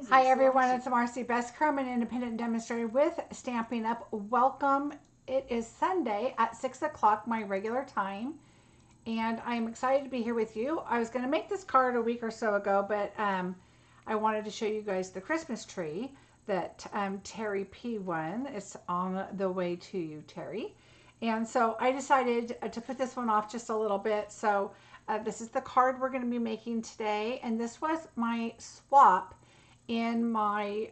Hi everyone, it's Marcie Besecker. I'm an independent demonstrator with Stampin' Up. Welcome. It is Sunday at 6 o'clock, my regular time, and I'm excited to be here with you. I was going to make this card a week or so ago, but I wanted to show you guys the Christmas tree that Terry P won. It's on the way to you, Terry. And so I decided to put this one off just a little bit. So this is the card we're going to be making today, and this was my swap in my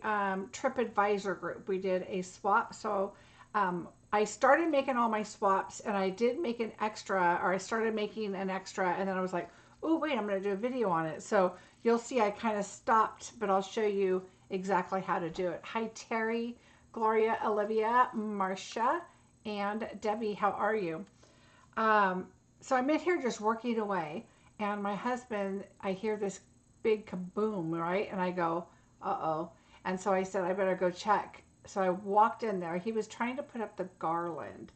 TripAdvisor group. We did a swap. So I started making all my swaps, and I did make an extra, or I started making an extra, and then I was like, oh wait, I'm going to do a video on it. So you'll see I kind of stopped, but I'll show you exactly how to do it. Hi Terry, Gloria, Olivia, Marcia, and Debbie, how are you? So I'm in here just working away, and my husband, I hear this big kaboom, right? And I go, uh-oh. And so I said, I better go check. So I walked in there. He was trying to put up the garland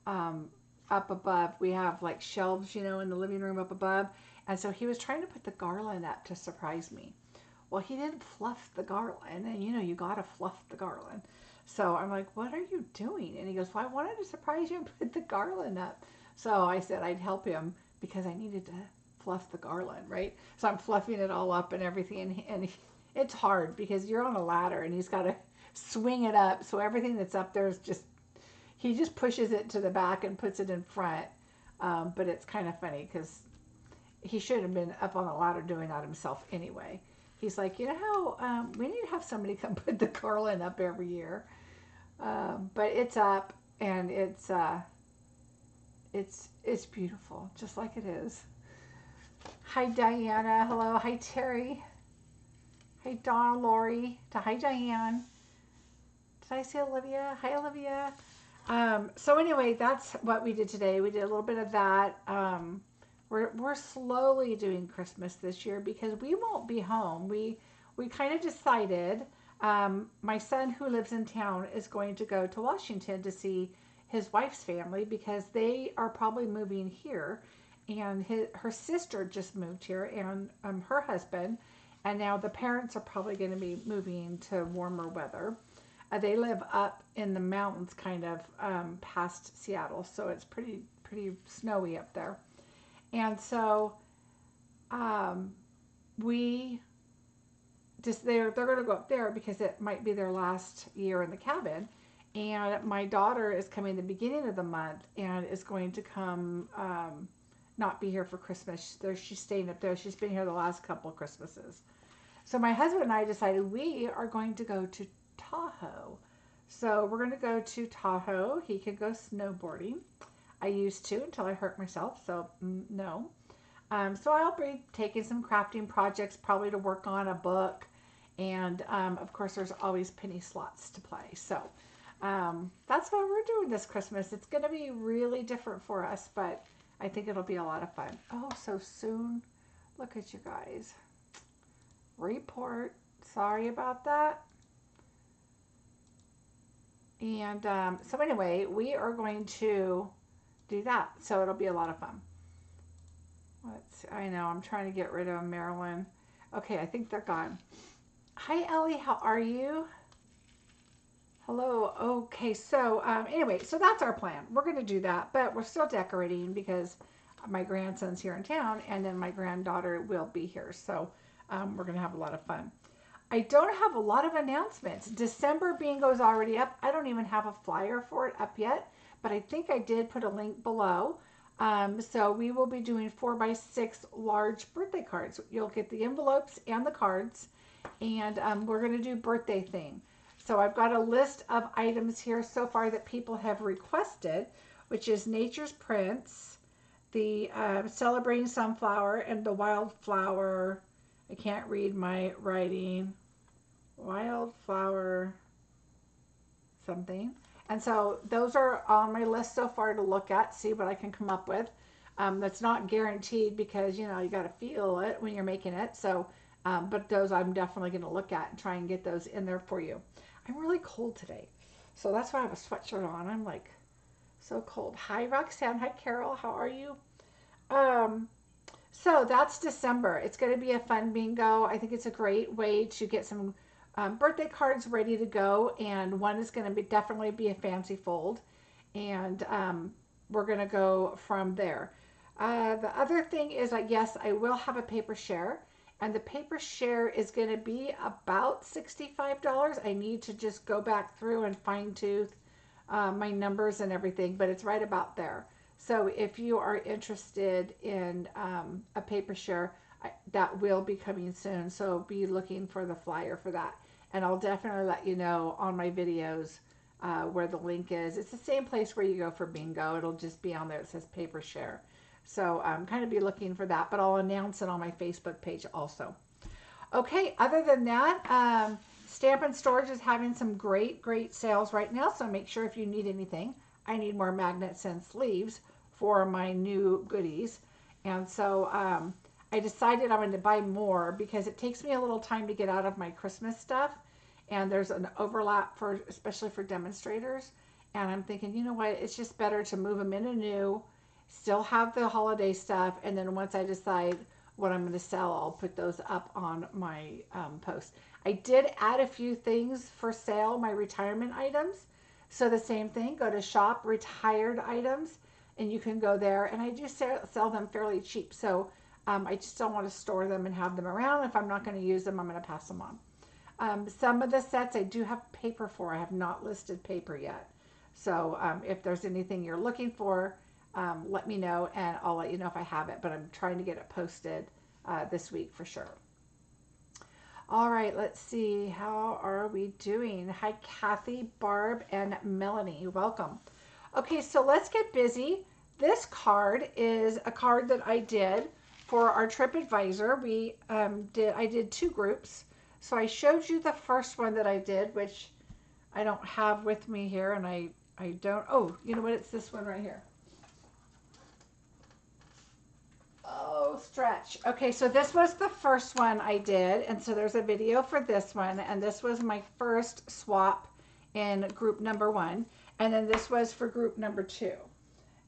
up above. We have like shelves, you know, in the living room up above. And so he was trying to put the garland up to surprise me. Well, he didn't fluff the garland. And you know, you got to fluff the garland. So I'm like, what are you doing? And he goes, well, I wanted to surprise you and put the garland up. So I said I'd help him because I needed to fluff the garland, right? So I'm fluffing it all up and everything. And it's hard because you're on a ladder and he's got to swing it up. So everything that's up there is just, he just pushes it to the back and puts it in front. But it's kind of funny because he should have been up on the ladder doing that himself anyway. He's like, you know how we need to have somebody come put the garland up every year. But it's up, and it's beautiful, just like it is. Hi Diana, hello. Hi Terry. Hi Dawn, Lori. Hi Diane. Did I say Olivia? Hi Olivia. So anyway, that's what we did today. We did a little bit of that. We're slowly doing Christmas this year because we won't be home. We kind of decided. My son, who lives in town, is going to go to Washington to see his wife's family because they are probably moving here, and her sister just moved here, and her husband, and now the parents are probably going to be moving to warmer weather. They live up in the mountains, kind of past Seattle, so it's pretty snowy up there, and so we just they're going to go up there because it might be their last year in the cabin. And my daughter is coming the beginning of the month and is going to come not be here for Christmas. She's staying up there. She's been here the last couple of Christmases. So my husband and I decided we are going to go to Tahoe. So we're going to go to Tahoe. He could go snowboarding. I used to until I hurt myself, so no. So I'll be taking some crafting projects, probably to work on a book. And of course, there's always penny slots to play. So that's what we're doing this Christmas. It's going to be really different for us, but I think it'll be a lot of fun. Oh, so soon. Look at you guys. Report. Sorry about that. And so anyway, we are going to do that. So it'll be a lot of fun. I know, I'm trying to get rid of Marilyn. Okay, I think they're gone. Hi Ellie, how are you? Hello. Okay, so anyway, so that's our plan. We're going to do that, but we're still decorating because my grandson's here in town, and then my granddaughter will be here. So we're going to have a lot of fun. I don't have a lot of announcements. December bingo is already up. I don't even have a flyer for it up yet, but I think I did put a link below. So we will be doing 4x6 large birthday cards. You'll get the envelopes and the cards, and we're going to do birthday theme. So I've got a list of items here so far that people have requested, which is Nature's Prince, the Celebrating Sunflower, and the Wildflower. I can't read my writing. Wildflower something. And so those are on my list so far to look at, see what I can come up with. That's not guaranteed because, you know, you got to feel it when you're making it. So, but those I'm definitely going to look at and try and get those in there for you. I'm really cold today. So that's why I have a sweatshirt on. I'm like so cold. Hi, Roxanne. Hi, Carol. How are you? So that's December. It's going to be a fun bingo. I think it's a great way to get some birthday cards ready to go, and one is going to be definitely be a fancy fold, and we're going to go from there. The other thing is that yes, I will have a paper share, and the paper share is going to be about $65. I need to just go back through and fine tooth my numbers and everything, but it's right about there. So if you are interested in a paper share, that will be coming soon. So be looking for the flyer for that. And I'll definitely let you know on my videos where the link is. It's the same place where you go for bingo. It'll just be on there. It says paper share. So kind of be looking for that, but I'll announce it on my Facebook page also. Okay, other than that, Stampin' Storage is having some great sales right now. So make sure if you need anything, I need more magnets and sleeves for my new goodies. And so I decided I'm going to buy more because it takes me a little time to get out of my Christmas stuff. And there's an overlap for, especially for demonstrators. And I'm thinking, you know what, it's just better to move them in anew, still have the holiday stuff. And then once I decide what I'm going to sell, I'll put those up on my post. I did add a few things for sale, my retirement items. So the same thing, go to shop retired items and you can go there, and I do sell them fairly cheap. So I just don't want to store them and have them around. If I'm not going to use them, I'm going to pass them on. Some of the sets I do have paper for. I have not listed paper yet. So if there's anything you're looking for, let me know and I'll let you know if I have it, but I'm trying to get it posted this week for sure. All right, let's see. How are we doing? Hi, Kathy, Barb, and Melanie. Welcome. Okay, so let's get busy. This card is a card that I did for our trip advisor. I did 2 groups. So I showed you the first one that I did, which I don't have with me here, and I don't. Oh, you know what? It's this one right here. Oh, stretch. Okay, so this was the first one I did, and so there's a video for this one, and this was my first swap in group number 1, and then this was for group number 2.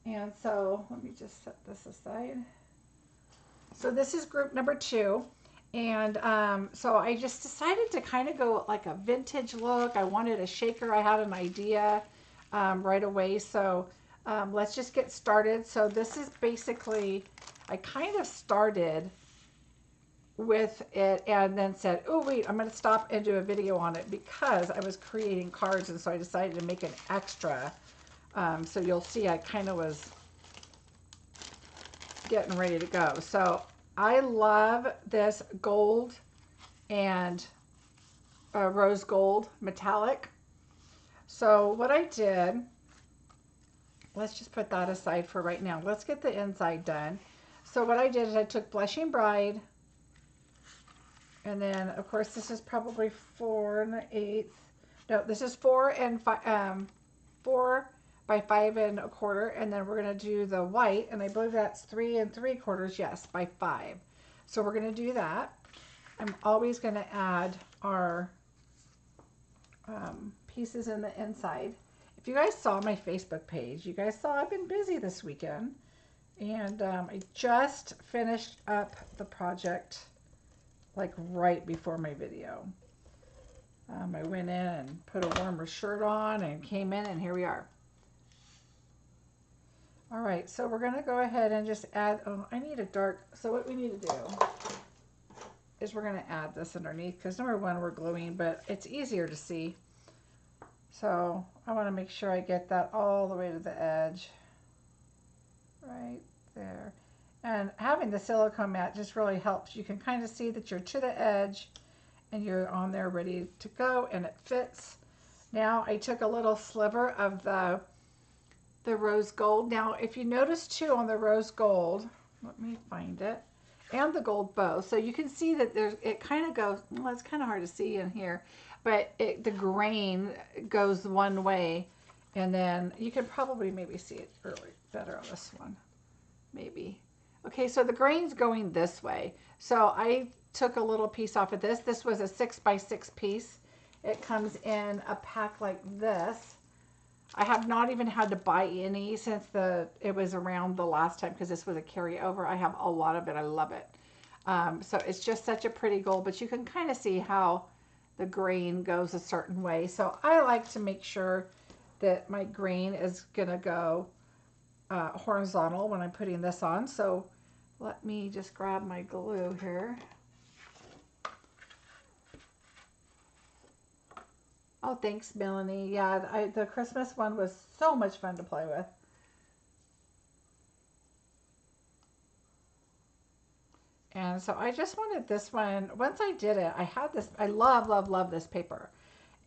And so let me just set this aside. So this is group number 2, and so I just decided to kind of go like a vintage look. I wanted a shaker. I had an idea right away, so let's just get started. So this is basically, I kind of started with it and then said, oh wait, I'm going to stop and do a video on it because I was creating cards, and so I decided to make an extra. So you'll see I kind of was getting ready to go. So I love this gold and rose gold metallic. So what I did, let's just put that aside for right now. Let's get the inside done. So what I did is I took Blushing Bride, and then of course this is probably 4 1/8. No, this is 4 and 4 by 5 1/4, and then we're going to do the white, and I believe that's 3 3/4, yes, by 5. So we're going to do that. I'm always going to add our pieces in the inside. If you guys saw my Facebook page, you guys saw I've been busy this weekend, and I just finished up the project like right before my video. I went in and put a warmer shirt on and came in, and here we are. All right, so we're going to go ahead and just add, oh, I need a dark, so what we need to do is we're going to add this underneath because number 1, we're gluing, but it's easier to see. So I want to make sure I get that all the way to the edge, right there. And having the silicone mat just really helps. You can kind of see that you're to the edge and you're on there ready to go, and it fits. Now I took a little sliver of the rose gold. Now if you notice too on the rose gold, let me find it, and the gold bow, so you can see that there's, it kind of goes, well, it's kind of hard to see in here, but the grain goes one way, and then you can probably maybe see it really better on this one, maybe. Okay, so the grain's going this way, so I took a little piece off of this. This was a 6 by 6 piece. It comes in a pack like this. I have not even had to buy any since it was around the last time because this was a carryover. I have a lot of it. I love it. So it's just such a pretty gold, but you can kind of see how the grain goes a certain way. So I like to make sure that my grain is going to go horizontal when I'm putting this on. So let me just grab my glue here. Oh, thanks, Melanie. Yeah, the Christmas one was so much fun to play with. And so I just wanted this one. Once I did it, I had this. I love, love, love this paper.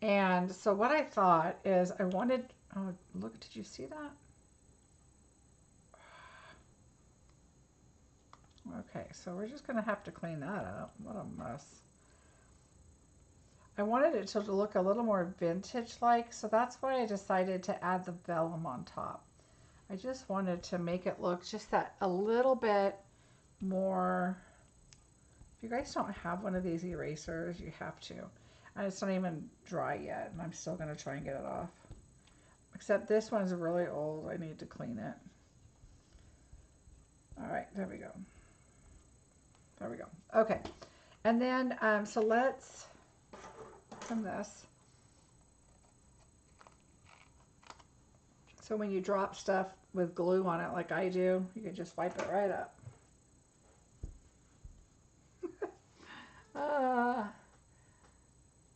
And so what I thought is I wanted, oh, look, did you see that? Okay, so we're just going to have to clean that up. What a mess. I wanted it to look a little more vintage-like, so that's why I decided to add the vellum on top. I just wanted to make it look just that a little bit more. If you guys don't have one of these erasers, you have to. And it's not even dry yet, and I'm still going to try and get it off. Except this one's really old. I need to clean it. All right, there we go. There we go. Okay, and then so let's trim this. So when you drop stuff with glue on it like I do, you can just wipe it right up.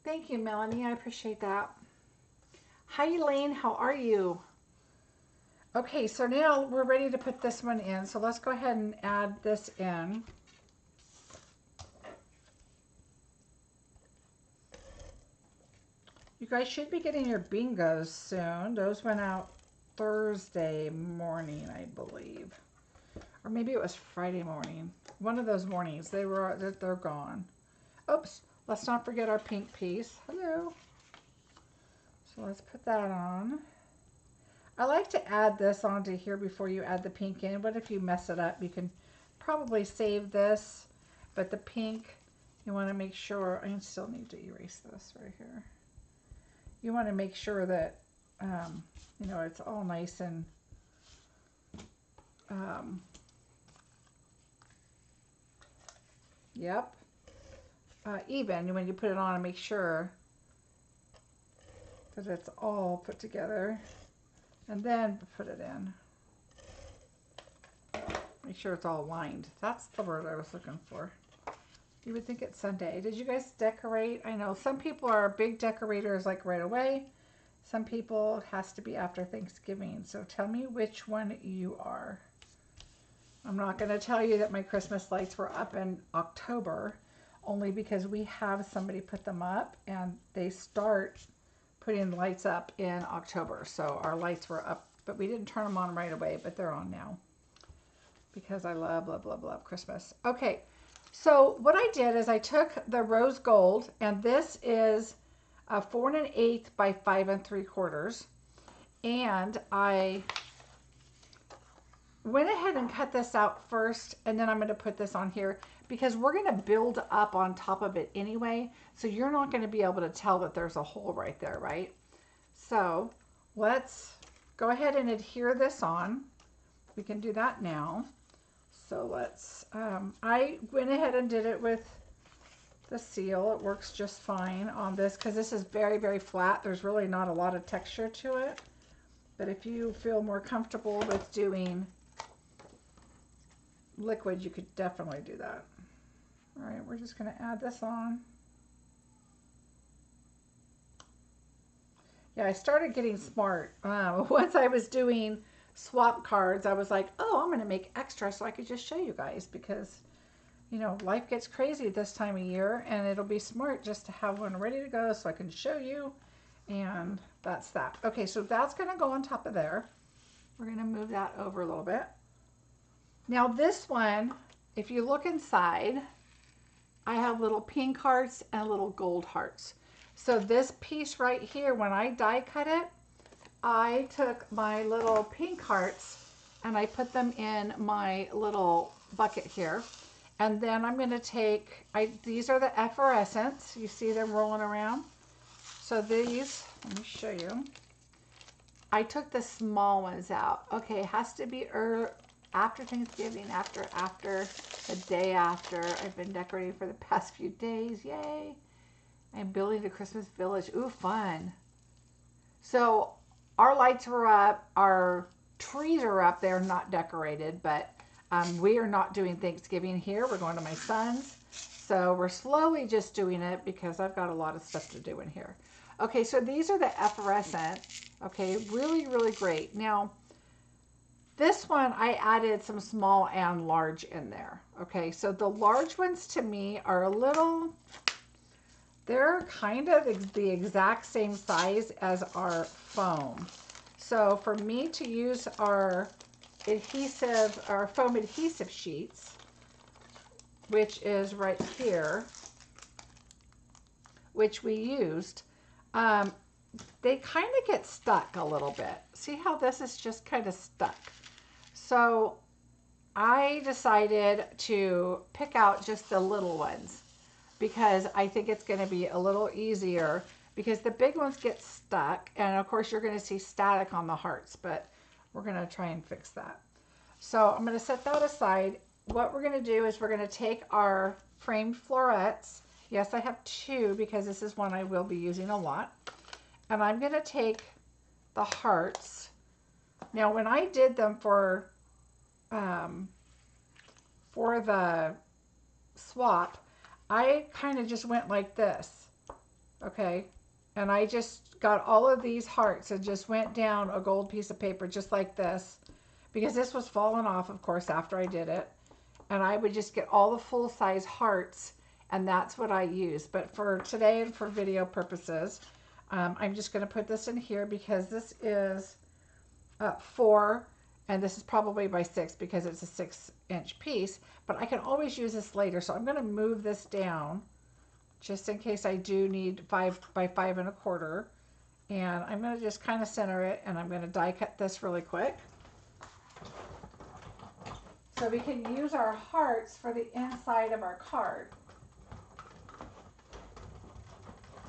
Thank you, Melanie. I appreciate that. Hi, Elaine. How are you? Okay, so now we're ready to put this one in. So let's go ahead and add this in. You guys should be getting your bingos soon. Those went out Thursday morning, I believe. Or maybe it was Friday morning. One of those mornings. They're gone. Oops. Let's not forget our pink piece. Hello. So let's put that on. I like to add this onto here before you add the pink in. What if you mess it up? You can probably save this, but the pink, you want to make sure, I still need to erase this right here. You want to make sure that, you know, it's all nice and yep. Even when you put it on, and make sure that it's all put together, and then put it in. Make sure it's all lined. That's the word I was looking for. You would think it's Sunday. Did you guys decorate? I know some people are big decorators like right away. Some people it has to be after Thanksgiving. So tell me which one you are. I'm not going to tell you that my Christmas lights were up in October, only because we have somebody put them up and they start putting the lights up in October. So our lights were up, but we didn't turn them on right away, but they're on now because I love, love, love, love Christmas. Okay, so what I did is I took the rose gold, and this is a 4 1/8 by 5 3/4, and I went ahead and cut this out first, and then I'm going to put this on here because we're going to build up on top of it anyway, so you're not going to be able to tell that there's a hole right there, right? So let's go ahead and adhere this on. We can do that now. So let's, I went ahead and did it with the seal. It works just fine on this because this is very, very flat. There's really not a lot of texture to it. But if you feel more comfortable with doing liquid, you could definitely do that. All right, we're just going to add this on. Yeah, I started getting smart. Once I was doing swap cards, I was like, oh, I'm going to make extra so I could just show you guys because, you know, life gets crazy this time of year, and it'll be smart just to have one ready to go so I can show you. And that's that. Okay, so that's going to go on top of there. We're going to move that over a little bit. Now this one, if you look inside, I have little pink hearts and little gold hearts. So this piece right here, when I die cut it, I took my little pink hearts and I put them in my little bucket here. And then I'm going to take, these are the efflorescents. You see them rolling around. So these, let me show you. I took the small ones out. Okay, it has to be after Thanksgiving, after the day after. I've been decorating for the past few days, yay. I'm building a Christmas village. Ooh, fun. So our lights are up, our trees are up. They're not decorated, but we are not doing Thanksgiving here. We're going to my son's. So we're slowly just doing it because I've got a lot of stuff to do in here. Okay, so these are the effervescent. Okay, really, really great. Now, this one I added some small and large in there. Okay, so the large ones to me are a little, they're kind of the exact same size as our foam. So for me to use our adhesive, our foam adhesive sheets, which is right here, which we used, they kind of get stuck a little bit. See how this is just kind of stuck? So I decided to pick out just the little ones because I think it's going to be a little easier because the big ones get stuck. And of course you're going to see static on the hearts, but we're going to try and fix that. So I'm going to set that aside. What we're going to do is we're going to take our framed florets. Yes, I have two because this is one I will be using a lot. And I'm going to take the hearts. Now, when I did them for the swap, I kind of just went like this, okay? And I just got all of these hearts and just went down a gold piece of paper just like this, because this was falling off, of course, after I did it. And I would just get all the full-size hearts, and that's what I use. But for today and for video purposes, I'm just going to put this in here because this is 4, and this is probably by 6 because it's a 6-inch piece. But I can always use this later, so I'm going to move this down just in case I do need 5 by 5 1/4. And I'm going to just kind of center it, and I'm going to die cut this really quick. So we can use our hearts for the inside of our card.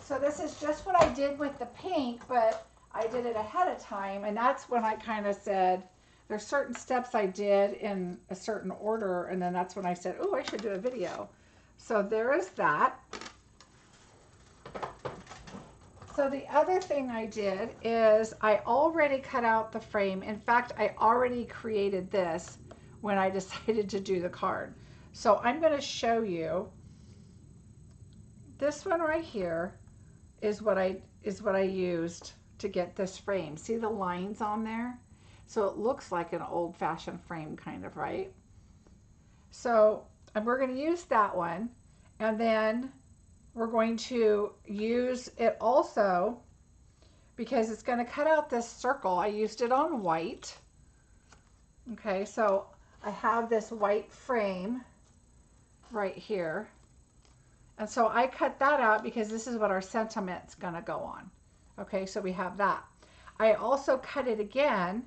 So this is just what I did with the pink, but I did it ahead of time. And that's when I kind of said, there's certain steps I did in a certain order. And then that's when I said, oh, I should do a video. So there is that. So the other thing I did is I already cut out the frame. In fact, I already created this when I decided to do the card. So I'm going to show you this one right here is what I used to get this frame. See the lines on there? So it looks like an old-fashioned frame kind of, right? So we're going to use that one, and then we're going to use it also because it's going to cut out this circle. I used it on white. Okay, so I have this white frame right here. And so I cut that out because this is what our sentiment's going to go on. Okay, so we have that. I also cut it again,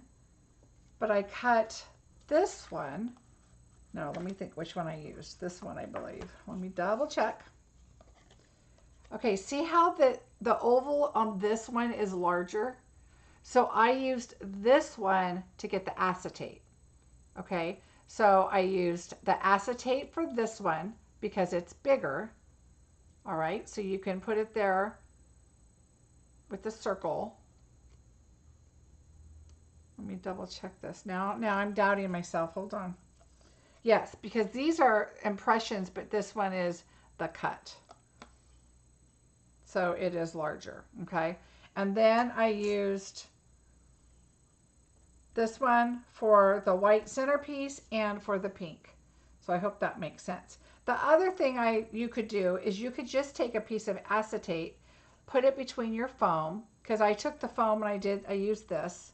but I cut this one. No, let me think which one I used. This one, I believe. Let me double check. Okay, see how the oval on this one is larger? So I used this one to get the acetate. Okay, so I used the acetate for this one because it's bigger. All right, so you can put it there with the circle. Let me double check this. Now I'm doubting myself. Hold on. Yes, because these are impressions, but this one is the cut. So it is larger, okay? And then I used this one for the white centerpiece and for the pink. So I hope that makes sense. The other thing you could do is you could just take a piece of acetate, put it between your foam, because I took the foam and I used this.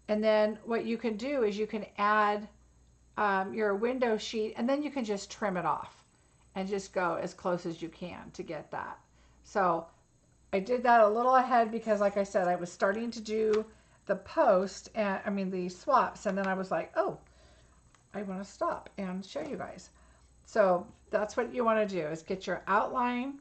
And then what you can do is you can add your window sheet, and then you can just trim it off and just go as close as you can to get that. So I did that a little ahead because, like I said, I was starting to do the post, and I mean the swaps, and then I was like, oh, I want to stop and show you guys. So that's what you want to do, is get your outline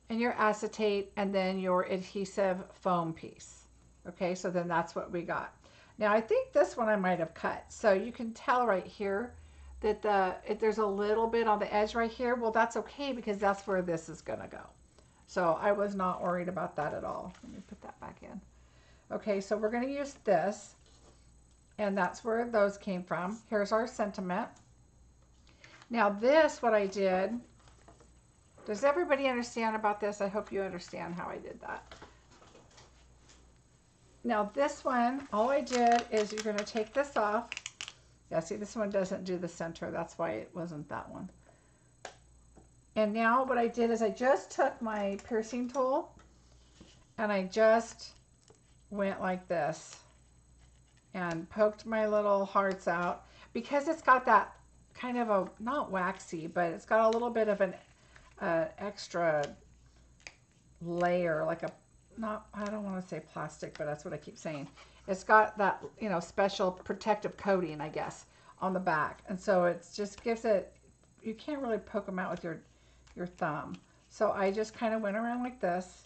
and your acetate and then your adhesive foam piece. Okay, so then that's what we got. Now I think this one I might have cut. So you can tell right here that there's a little bit on the edge right here. Well, that's okay because that's where this is going to go. So I was not worried about that at all. Let me put that back in. Okay, so we're going to use this, and that's where those came from. Here's our sentiment. Now this, what I did, does everybody understand about this? I hope you understand how I did that. Now this one, all I did is you're going to take this off. Yeah, see, this one doesn't do the center. That's why it wasn't that one. And now what I did is I just took my piercing tool and I just went like this and poked my little hearts out, because it's got that kind of a, not waxy, but it's got a little bit of an extra layer, like a, not, I don't want to say plastic, but that's what I keep saying. It's got that, you know, special protective coating, I guess, on the back. And so it just gives it, you can't really poke them out with your thumb. So I just kind of went around like this,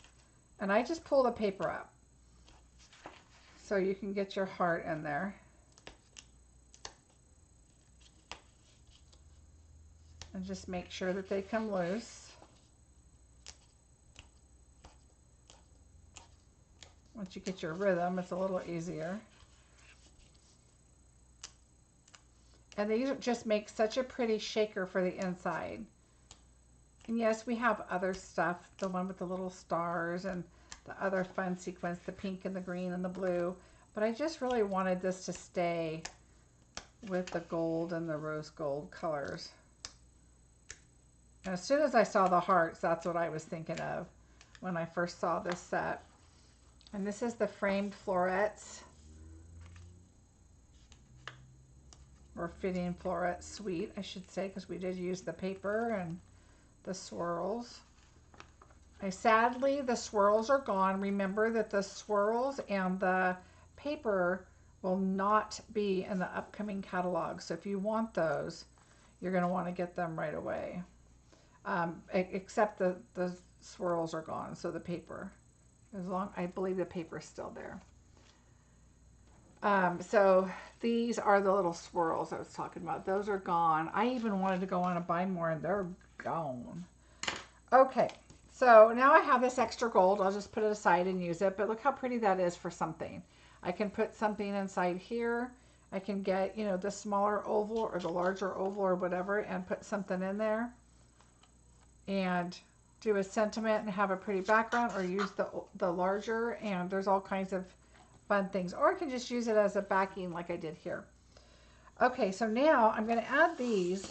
and I just pull the paper up so you can get your heart in there. And just make sure that they come loose. Once you get your rhythm, it's a little easier. And these just make such a pretty shaker for the inside. And yes, we have other stuff, the one with the little stars and the other fun sequins, the pink and the green and the blue. But I just really wanted this to stay with the gold and the rose gold colors. And as soon as I saw the hearts, that's what I was thinking of when I first saw this set. And this is the framed florets, or Fitting Florets suite, I should say, because we did use the paper and the swirls. Sadly, the swirls are gone. Remember that the swirls and the paper will not be in the upcoming catalog. So if you want those, you're going to want to get them right away. Except the swirls are gone, so the paper. I believe the paper is still there. So these are the little swirls I was talking about. Those are gone. I even wanted to go on and buy more, and they're gone. Okay, so now I have this extra gold. I'll just put it aside and use it, but look how pretty that is for something. I can put something inside here. I can get, you know, the smaller oval or the larger oval or whatever and put something in there and do a sentiment and have a pretty background, or use the larger, and there's all kinds of fun things. Or I can just use it as a backing like I did here. Okay, so now I'm going to add these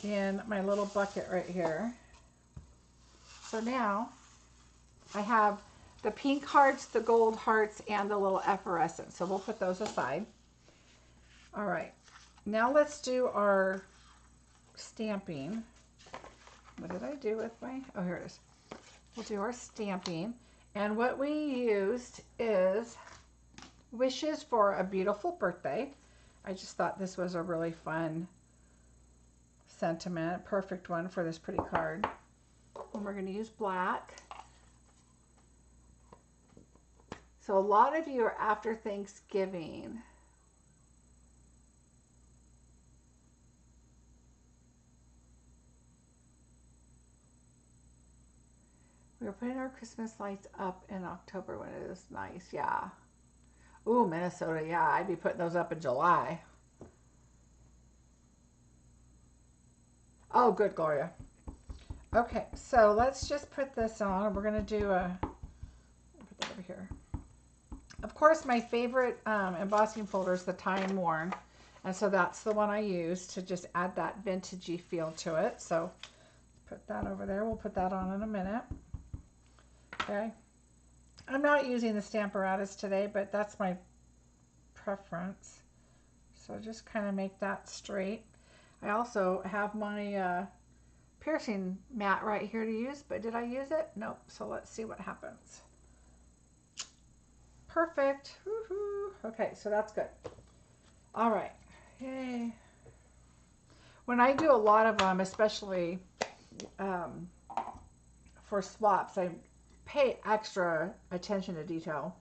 in my little bucket right here. So now I have the pink hearts, the gold hearts, and the little efflorescence. So we'll put those aside. All right, now let's do our stamping. What did I do with my, oh, here it is. We'll do our stamping. And what we used is Wishes for a Beautiful Birthday. I just thought this was a really fun sentiment, perfect one for this pretty card. And we're going to use black. So a lot of you are after Thanksgiving. We were putting our Christmas lights up in October when it was nice. Yeah. Ooh, Minnesota. Yeah, I'd be putting those up in July. Oh, good, Gloria. Okay, so let's just put this on. We're going to do a, put that over here. Of course, my favorite embossing folder is the Time Worn. And so that's the one I use to just add that vintagey feel to it. So put that over there. We'll put that on in a minute. Okay. I'm not using the Stamparatus today, but that's my preference. So just kind of make that straight. I also have my piercing mat right here to use, but did I use it? Nope. So let's see what happens. Perfect. Woohoo. Okay, so that's good. All right. Yay. When I do a lot of them, especially for swaps, I pay extra attention to detail.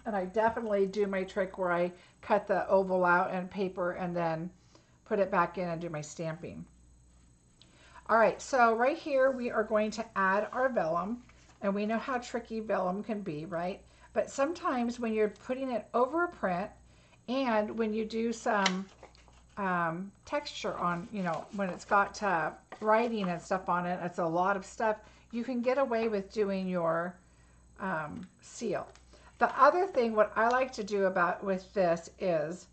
And I definitely do my trick where I cut the oval out and paper and then put it back in and do my stamping. All right, so right here we are going to add our vellum, and we know how tricky vellum can be, right? But sometimes when you're putting it over a print and when you do some texture on, you know, when it's got writing and stuff on it, it's a lot of stuff, you can get away with doing your seal. The other thing, what I like to do about with this is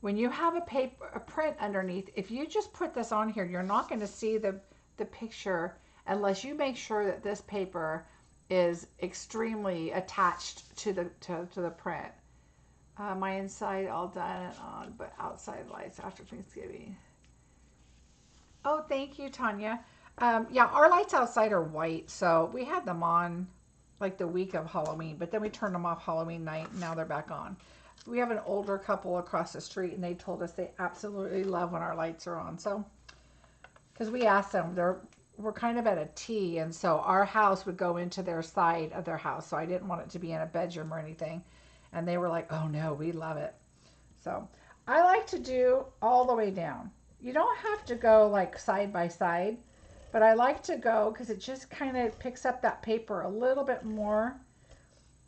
when you have a print underneath, if you just put this on here, you're not going to see the picture unless you make sure that this paper is extremely attached to the print. My inside all done and on, but outside lights after Thanksgiving. Oh, thank you, Tanya. Yeah, our lights outside are white, so we had them on like the week of Halloween, but then we turned them off Halloween night, and now they're back on. We have an older couple across the street, and they told us they absolutely love when our lights are on. So, because we asked them, we're kind of at a T, and so our house would go into their side of their house, so I didn't want it to be in a bedroom or anything. And they were like, oh no, we love it. So I like to do all the way down. You don't have to go like side by side, but I like to go because it just kind of picks up that paper a little bit more.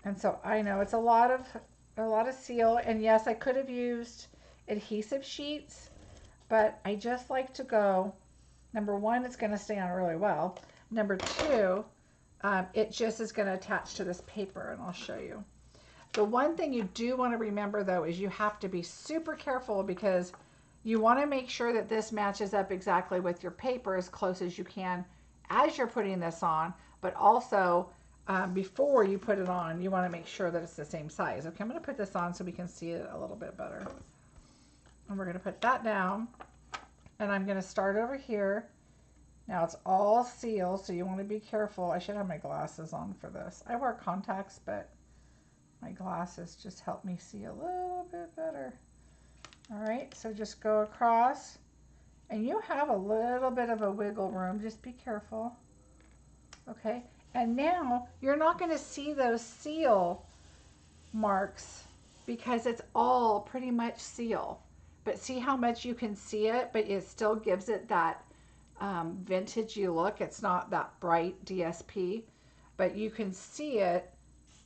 And so I know it's a lot of seal, and yes, I could have used adhesive sheets, but I just like to go, number one, it's going to stay on really well. Number two, it just is going to attach to this paper, and I'll show you. The one thing you do want to remember though is you have to be super careful because you want to make sure that this matches up exactly with your paper as close as you can as you're putting this on, but also before you put it on, you want to make sure that it's the same size. Okay, I'm going to put this on so we can see it a little bit better. And we're going to put that down, and I'm going to start over here. Now it's all sealed, so you want to be careful. I should have my glasses on for this. I wear contacts, but my glasses just help me see a little bit better. All right, so just go across, and you have a little bit of a wiggle room. Just be careful. Okay, and now you're not going to see those seal marks because it's all pretty much seal. But see how much you can see it, but it still gives it that vintagey look. It's not that bright DSP, but you can see it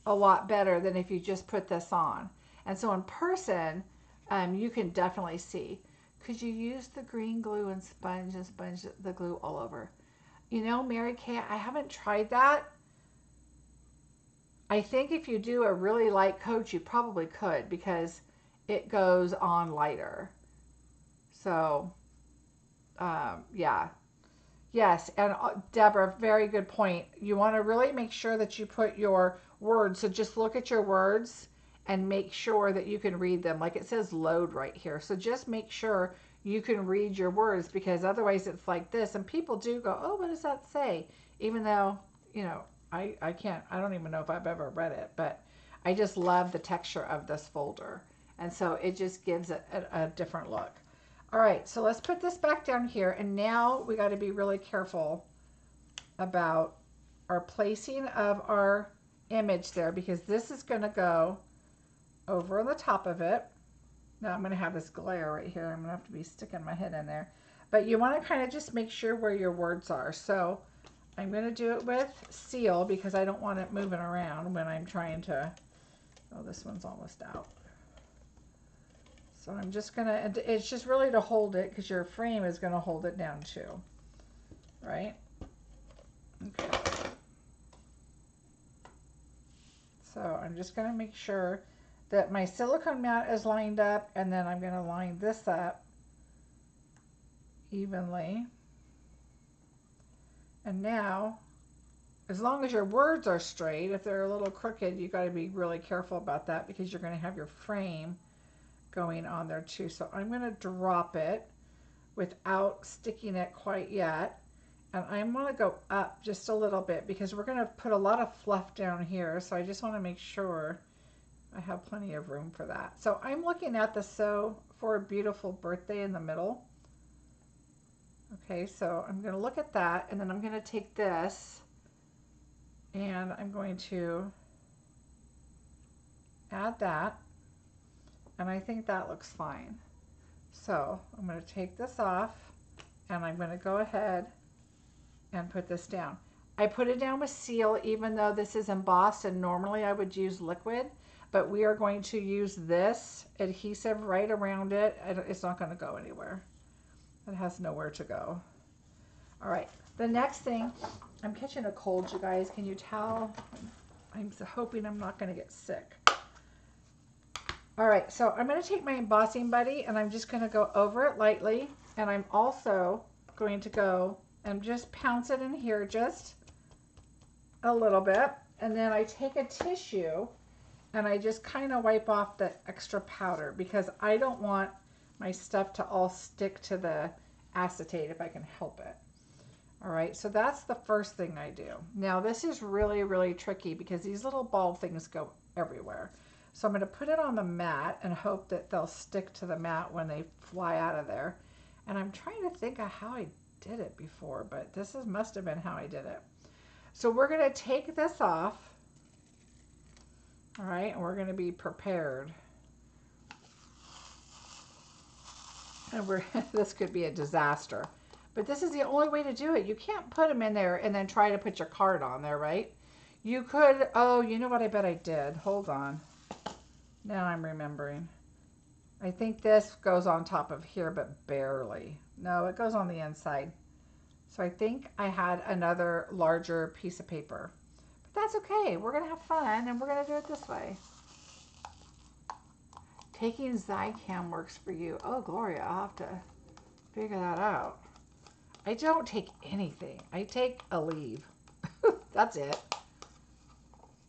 a lot better than if you just put this on. And so in person, you can definitely see. Could you use the green glue and sponge the glue all over? You know, Mary Kay, I haven't tried that. I think if you do a really light coat, you probably could because it goes on lighter. So, yeah. Yes, and Deborah, very good point. You want to really make sure that you put your words. So just look at your words and make sure that you can read them. Like it says load right here. So just make sure you can read your words because otherwise it's like this. And people do go, oh, what does that say? Even though, you know, I don't even know if I've ever read it, but I just love the texture of this folder. And so it just gives it a different look. All right, so let's put this back down here. And now we got to be really careful about our placing of our image there because this is going to go over the top of it. Now I'm going to have this glare right here. I'm going to have to be sticking my head in there. But you want to kind of just make sure where your words are. So I'm going to do it with seal because I don't want it moving around when I'm trying to, oh, this one's almost out. So I'm just going to, it's just really to hold it because your frame is going to hold it down too, right? Okay. So I'm just going to make sure that my silicone mat is lined up, and then I'm going to line this up evenly. And now, as long as your words are straight, if they're a little crooked, you got to be really careful about that because you're going to have your frame going on there too. So I'm going to drop it without sticking it quite yet. And I'm going to go up just a little bit because we're going to put a lot of fluff down here. So I just want to make sure I have plenty of room for that. So I'm looking at the Sew for a Beautiful Birthday in the middle. Okay, so I'm going to look at that, and then I'm going to take this and I'm going to add that, and I think that looks fine. So I'm going to take this off, and I'm going to go ahead and put this down. I put it down with seal, even though this is embossed and normally I would use liquid, but we are going to use this adhesive right around it. It's not going to go anywhere. It has nowhere to go. All right, the next thing, I'm catching a cold, you guys. Can you tell? I'm hoping I'm not going to get sick. All right, so I'm going to take my embossing buddy and I'm just going to go over it lightly. And I'm also going to go and just pounce it in here just a little bit. And then I take a tissue and I just kind of wipe off the extra powder because I don't want my stuff to all stick to the acetate if I can help it. All right, so that's the first thing I do. Now this is really, really tricky because these little ball things go everywhere. So I'm going to put it on the mat and hope that they'll stick to the mat when they fly out of there. And I'm trying to think of how I did it before, but this must have been how I did it. So we're going to take this off. All right, and we're going to be prepared. And this could be a disaster. But this is the only way to do it. You can't put them in there and then try to put your card on there, right? You could, oh, you know what I bet I did? Hold on. Now I'm remembering. I think this goes on top of here, but barely. No, it goes on the inside. So I think I had another larger piece of paper. But that's okay. We're going to have fun, and we're going to do it this way. Taking Zycam works for you. Oh, Gloria, I'll have to figure that out. I don't take anything. I take a leave. That's it.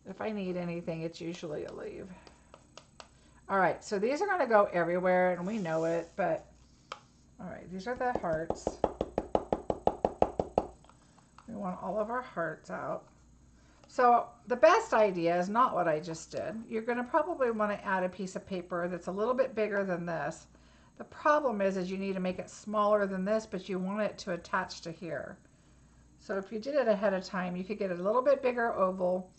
If I need anything, it's usually a leave. All right, so these are going to go everywhere, and we know it, but all right, these are the hearts. We want all of our hearts out. So the best idea is not what I just did. You're going to probably want to add a piece of paper that's a little bit bigger than this. The problem is you need to make it smaller than this, but you want it to attach to here. So if you did it ahead of time, you could get a little bit bigger oval,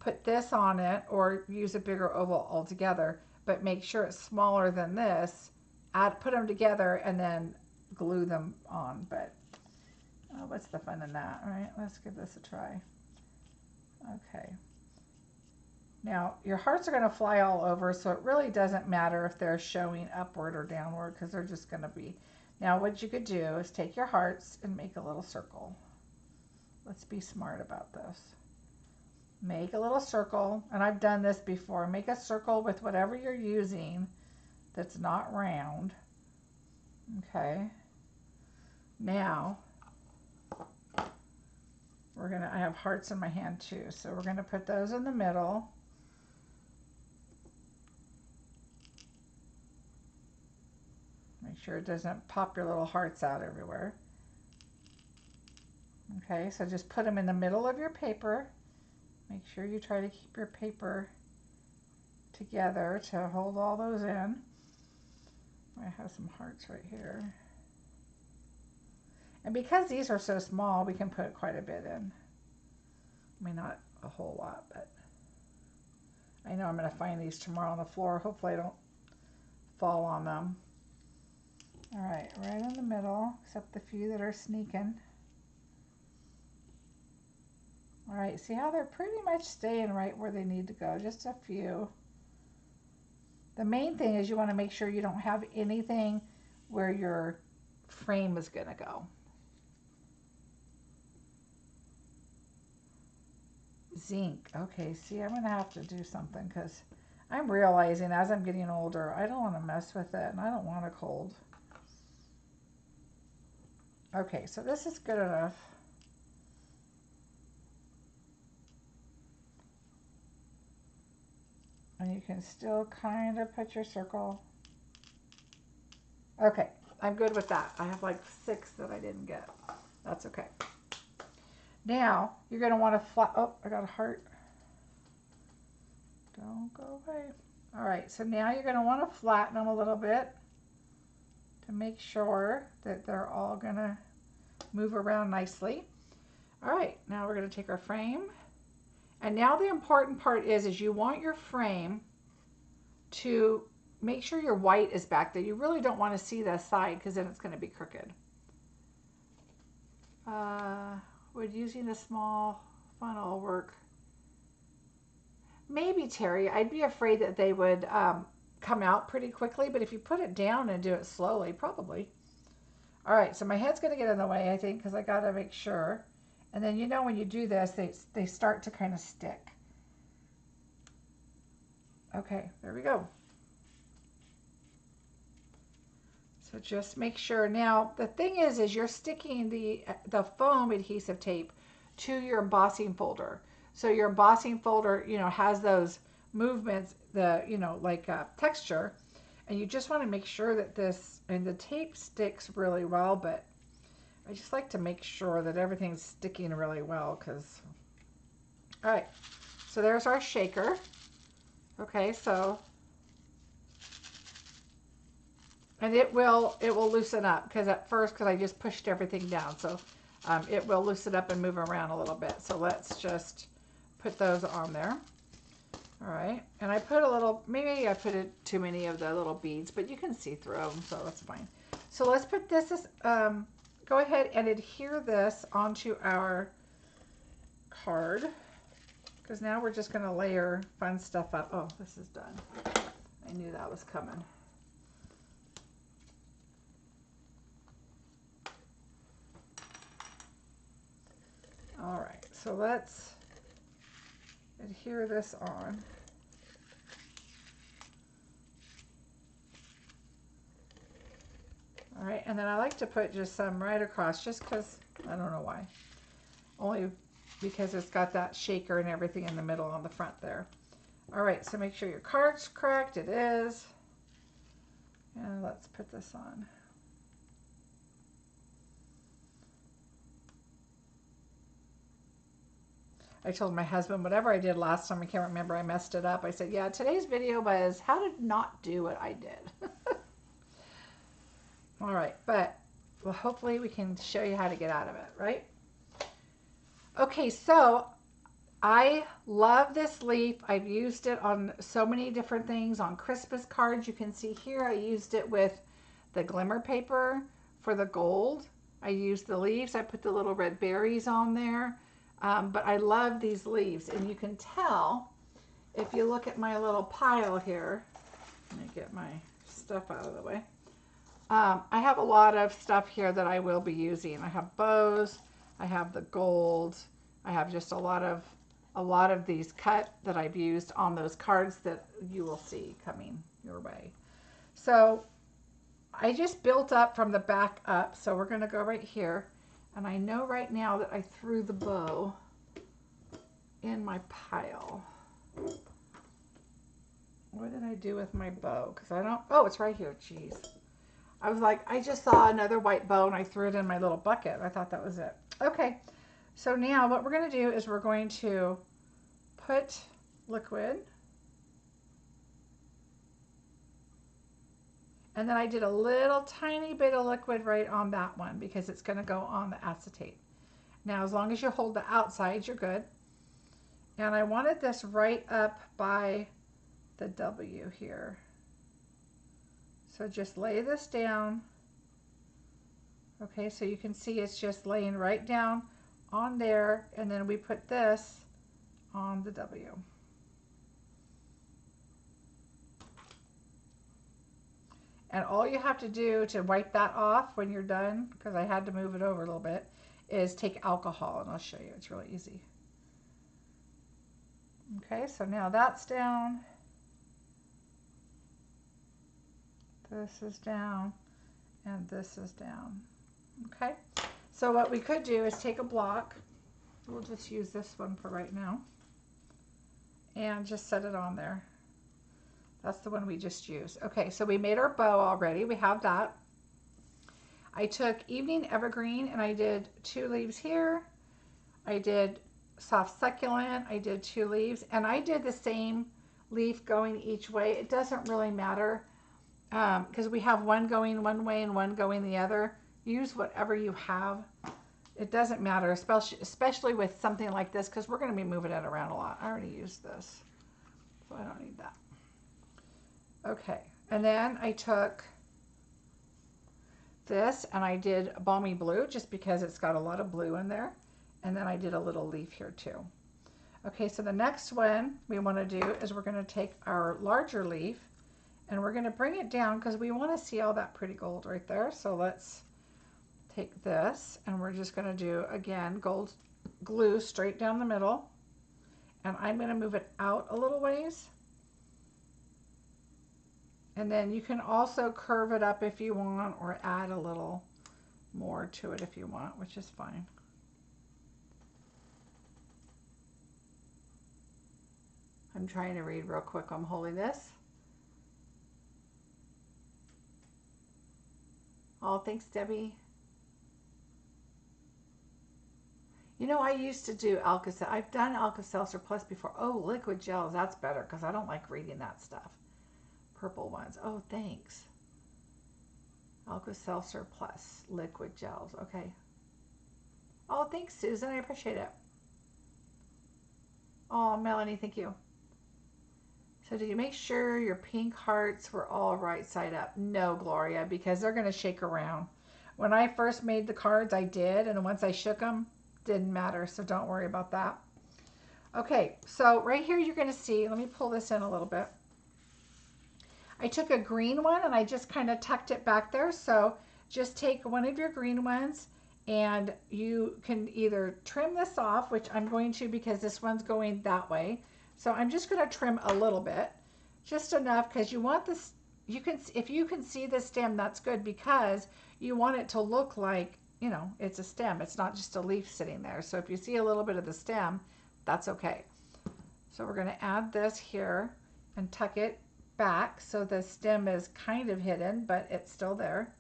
put this on it, or use a bigger oval altogether, but make sure it's smaller than this. Put them together and then glue them on. But what's the fun in that? All right, let's give this a try. Okay. Now, your hearts are going to fly all over, so it really doesn't matter if they're showing upward or downward because they're just going to be. Now, what you could do is take your hearts and make a little circle. Let's be smart about this. Make a little circle, and I've done this before. Make a circle with whatever you're using that's not round. Okay. Now, I have hearts in my hand too, so we're going to put those in the middle. Make sure it doesn't pop your little hearts out everywhere. Okay, so just put them in the middle of your paper. Make sure you try to keep your paper together to hold all those in. I have some hearts right here. And because these are so small, we can put quite a bit in. I mean, not a whole lot, but I know I'm going to find these tomorrow on the floor. Hopefully I don't fall on them. All right in the middle, except the few that are sneaking. All right, see how they're pretty much staying right where they need to go, just a few. The main thing is you want to make sure you don't have anything where your frame is going to go. Zinc. Okay, see, I'm going to have to do something because I'm realizing as I'm getting older, I don't want to mess with it and I don't want a cold. Okay, so this is good enough. And you can still kind of put your circle. Okay, I'm good with that. I have like 6 that I didn't get. That's okay. Now, you're going to want to oh, I got a heart. Don't go away. All right, so now you're going to want to flatten them a little bit to make sure that they're all going to move around nicely. All right, now we're going to take our frame. And now the important part is you want your frame to make sure your white is back there. You really don't want to see the side because then it's going to be crooked. Would using a small funnel work? Maybe, Terry. I'd be afraid that they would come out pretty quickly, but if you put it down and do it slowly, probably. All right, so my head's going to get in the way, I think, because I got to make sure. And then, you know, when you do this, they start to kind of stick. Okay, there we go. So just make sure. Now, the thing is you're sticking the foam adhesive tape to your embossing folder. So your embossing folder, you know, has those movements, like texture. And you just want to make sure that and the tape sticks really well, but I just like to make sure that everything's sticking really well because, all right, so there's our shaker. Okay, so, and it will loosen up because I just pushed everything down. So it will loosen up and move around a little bit. So let's just put those on there. All right, and I put a little, maybe I put too many of the little beads, but you can see through them, so that's fine. So let's put this, go ahead and adhere this onto our card, because now we're just going to layer fun stuff up. Oh, this is done. I knew that was coming. All right, so let's adhere this on. All right, and then I like to put just some right across just because, I don't know why. Only because it's got that shaker and everything in the middle on the front there. All right, so make sure your card's correct. It is. And let's put this on. I told my husband, whatever I did last time, I can't remember, I messed it up. I said, yeah, today's video was how to not do what I did. All right, but well, hopefully we can show you how to get out of it, right? Okay, so I love this leaf. I've used it on so many different things. On Christmas cards, you can see here, I used it with the glimmer paper for the gold. I used the leaves. I put the little red berries on there. But I love these leaves, and you can tell if you look at my little pile here. Let me get my stuff out of the way. I have a lot of stuff here that I will be using. I have bows, I have the gold, I have just a lot of these cut that I've used on those cards that you will see coming your way. So I just built up from the back up, so we're going to go right here. And I know right now that I threw the bow in my pile. What did I do with my bow? Because I don't, oh, it's right here, jeez. I was like, I just saw another white bow and I threw it in my little bucket. I thought that was it. Okay, so now what we're going to do is we're going to put liquid. And then I did a little tiny bit of liquid right on that one because it's going to go on the acetate. Now, as long as you hold the outside, you're good. And I wanted this right up by the W here. So just lay this down. Okay, so you can see it's just laying right down on there, and then we put this on the W. And all you have to do to wipe that off when you're done, because I had to move it over a little bit, is take alcohol, and I'll show you. It's really easy. Okay, so now that's down. This is down, and this is down. Okay, so what we could do is take a block. We'll just use this one for right now, and just set it on there. That's the one we just used. Okay, so we made our bow already. We have that. I took Evening Evergreen and I did 2 leaves here. I did Soft Succulent. I did 2 leaves, and I did the same leaf going each way. It doesn't really matter because we have one going one way and one going the other. Use whatever you have. It doesn't matter, especially with something like this, because we're going to be moving it around a lot. I already used this, so I don't need that. Okay, and then I took this and I did Balmy Blue just because it's got a lot of blue in there. And then I did a little leaf here too. Okay, so the next one we want to do is we're going to take our larger leaf and we're going to bring it down because we want to see all that pretty gold right there. So let's take this and we're just going to do, again, gold glue straight down the middle. And I'm going to move it out a little ways. And then you can also curve it up if you want or add a little more to it if you want, which is fine. I'm trying to read real quick. I'm holding this. Oh, thanks, Debbie. You know, I used to do Alka-Seltzer. I've done Alka-Seltzer Plus before. Oh, liquid gels. That's better because I don't like reading that stuff. Purple ones. Oh, thanks. Alka-Seltzer Plus liquid gels. Okay. Oh, thanks, Susan. I appreciate it. Oh, Melanie, thank you. So did you make sure your pink hearts were all right side up? No, Gloria, because they're going to shake around. When I first made the cards, I did, and once I shook them, didn't matter, so don't worry about that. Okay, so right here you're going to see, let me pull this in a little bit. I took a green one and I just kind of tucked it back there. So just take one of your green ones and you can either trim this off, which I'm going to because this one's going that way. So I'm just going to trim a little bit, just enough because you want this, you can, if you can see the stem, that's good because you want it to look like, you know, it's a stem. It's not just a leaf sitting there. So if you see a little bit of the stem, that's okay. So we're going to add this here and tuck it back so the stem is kind of hidden, but it's still there.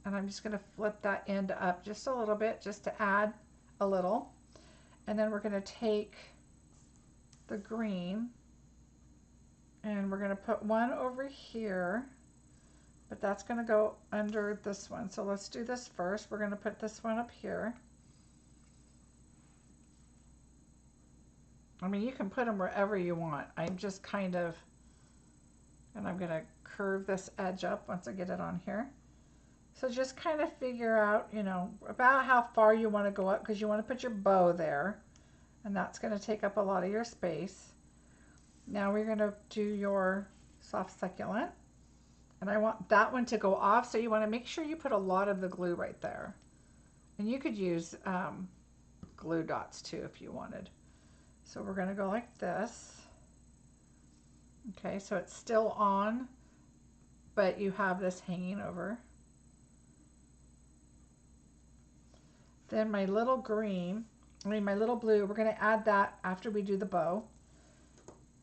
And I'm just going to flip that end up just a little bit just to add a little. And then we're going to take the green and we're going to put one over here, but that's going to go under this one. So let's do this first. We're going to put this one up here. I mean, you can put them wherever you want. I'm just kind of, and I'm going to curve this edge up once I get it on here. So just kind of figure out, you know, about how far you want to go up because you want to put your bow there. And that's going to take up a lot of your space. Now we're going to do your soft succulent. And I want that one to go off, so you want to make sure you put a lot of the glue right there. And you could use glue dots too if you wanted. So we're going to go like this. Okay, so it's still on, but you have this hanging over. Then my little green, my little blue, we're going to add that after we do the bow.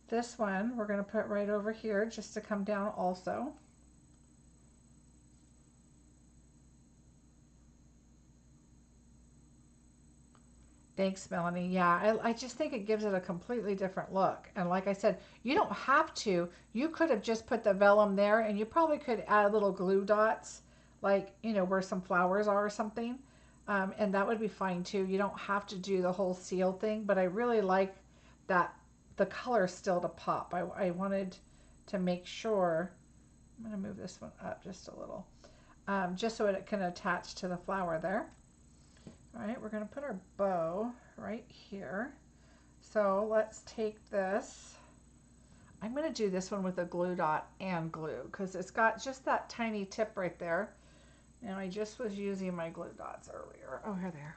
This one we're going to put right over here just to come down also. Thanks, Melanie. Yeah, I just think it gives it a completely different look. And like I said, you don't have to. You could have just put the vellum there and you probably could add little glue dots, like, you know, where some flowers are or something. And that would be fine too. You don't have to do the whole seal thing, but I really like that the color still to pop. I wanted to make sure, I'm going to move this one up just a little, just so it can attach to the flower there. All right, we're going to put our bow right here. So let's take this. I'm going to do this one with a glue dot and glue because it's got just that tiny tip right there. And I just was using my glue dots earlier. Oh, here they are.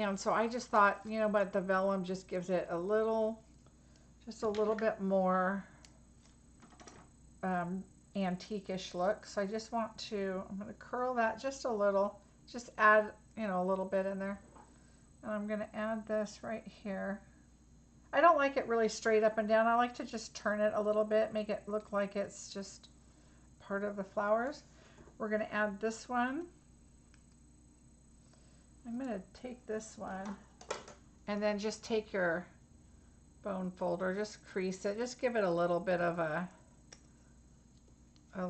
And so I just thought, you know, but the vellum just gives it a little, just a little bit more antique-ish look. So I just want to, I'm going to curl that just a little, just add, you know, a little bit in there. And I'm going to add this right here. I don't like it really straight up and down. I like to just turn it a little bit, make it look like it's just part of the flowers. We're going to add this one. I'm going to take this one and then just take your bone folder, just crease it, just give it a little bit of a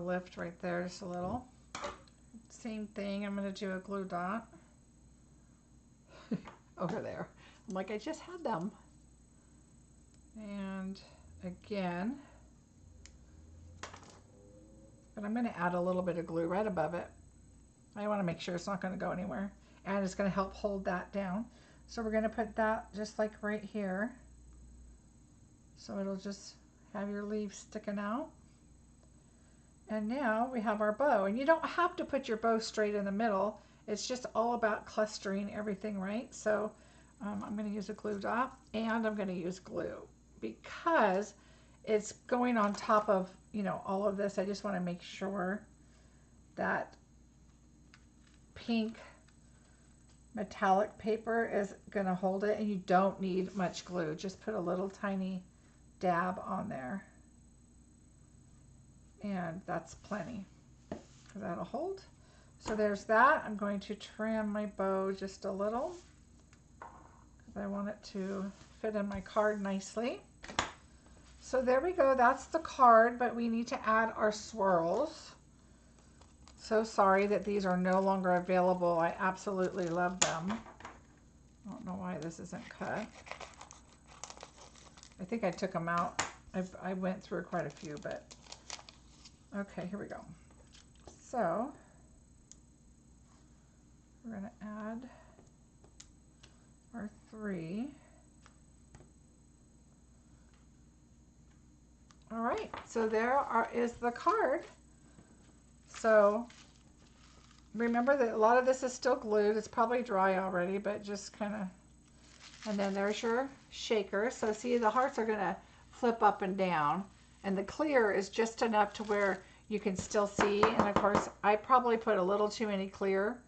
lift right there, just a little. Same thing, I'm going to do a glue dot over there. I'm like, I just had them. And again, but I'm going to add a little bit of glue right above it. I want to make sure it's not going to go anywhere. and it's going to help hold that down. So we're going to put that just like right here. So it'll just have your leaves sticking out. And now we have our bow, and you don't have to put your bow straight in the middle. It's just all about clustering everything right. So I'm going to use a glue dot, and I'm going to use glue because it's going on top of, you know, all of this. I just want to make sure that pink metallic paper is going to hold it, and you don't need much glue. Just put a little tiny dab on there, and that's plenty, because that'll hold. So there's that. I'm going to trim my bow just a little because I want it to fit in my card nicely. So there we go. That's the card, but we need to add our swirls. So sorry that these are no longer available. I absolutely love them. I don't know why this isn't cut. I think I took them out. I went through quite a few, but okay, here we go. So we're going to add our 3. All right, so there is the card. So remember that a lot of this is still glued. It's probably dry already, but just kind of, and then there's your shaker. So see, the hearts are going to flip up and down, and the clear is just enough to where you can still see. And of course, I probably put a little too many clear,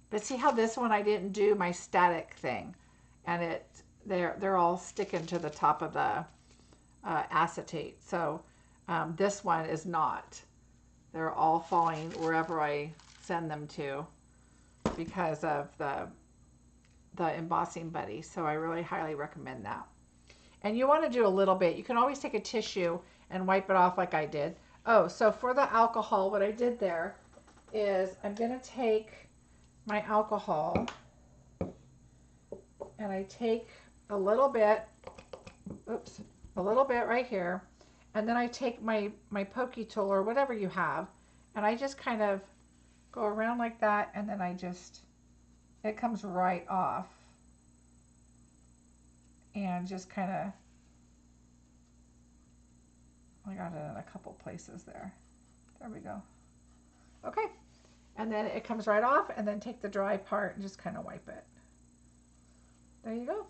but see how this one I didn't do my static thing, and they're all sticking to the top of the acetate. So this one is not. They're all falling wherever I send them to because of the embossing buddy. So I really highly recommend that. And you want to do a little bit. You can always take a tissue and wipe it off like I did. Oh, so for the alcohol, what I did there is I'm going to take my alcohol and I take a little bit, oops, a little bit right here, and then I take my pokey tool or whatever you have, and I just kind of go around like that, and then it comes right off, and just kind of, I got it in a couple places there. There we go. Okay, and then it comes right off, and then take the dry part and just kind of wipe it. There you go.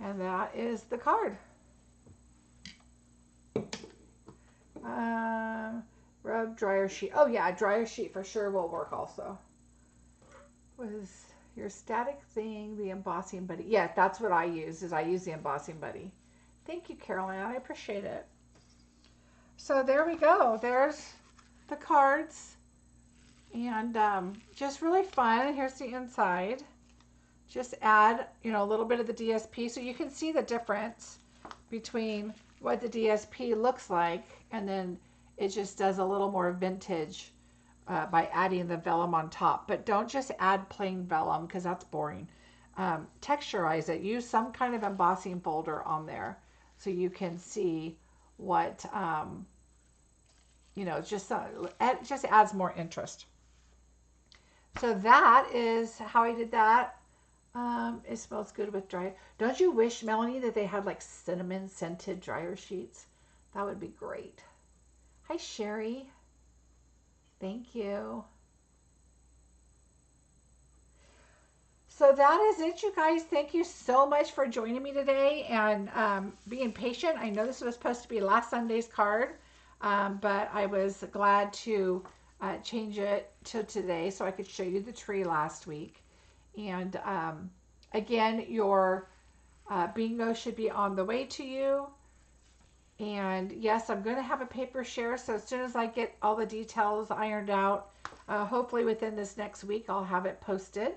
And that is the card. Rub dryer sheet. Oh yeah, dryer sheet for sure will work also. Was your static thing the embossing buddy? Yeah, that's what I use, I use the embossing buddy. Thank you, Caroline. I appreciate it. So there we go. There's the cards. And just really fun. Here's the inside. Just add, you know, a little bit of the DSP so you can see the difference between what the DSP looks like, and then it just does a little more vintage by adding the vellum on top. But don't just add plain vellum because that's boring. Texturize it. Use some kind of embossing folder on there so you can see what, you know, it just adds more interest. So that is how I did that. It smells good with dry. Don't you wish, Melanie, that they had like cinnamon scented dryer sheets? That would be great. Hi, Sherry. Thank you. So that is it, you guys. Thank you so much for joining me today and being patient. I know this was supposed to be last Sunday's card, but I was glad to change it to today so I could show you the tree last week. And again, your bingo should be on the way to you. And yes, I'm going to have a paper share. So as soon as I get all the details ironed out, hopefully within this next week, I'll have it posted.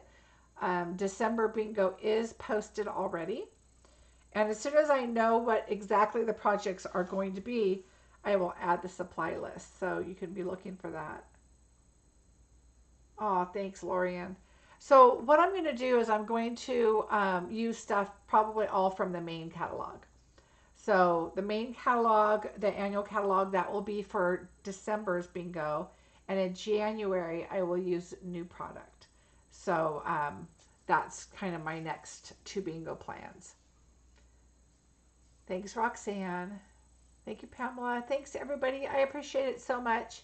December bingo is posted already. And as soon as I know what exactly the projects are going to be, I will add the supply list. So you can be looking for that. Oh, thanks, Lorian. So what I'm going to do is I'm going to use stuff probably all from the main catalog. So the main catalog, the annual catalog, that will be for December's bingo. And in January, I will use new product. So that's kind of my next 2 bingo plans. Thanks, Roxanne. Thank you, Pamela. Thanks to everybody. I appreciate it so much.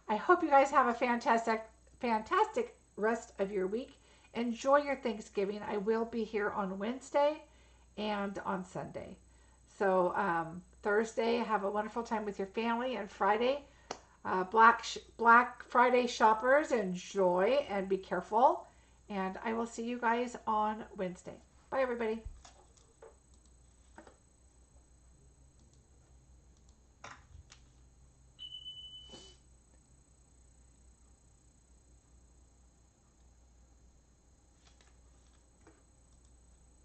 I hope you guys have a fantastic rest of your week. Enjoy your Thanksgiving. I will be here on Wednesday and on Sunday. So Thursday, have a wonderful time with your family, and Friday, Black Friday shoppers, enjoy and be careful. And I will see you guys on Wednesday. Bye, everybody.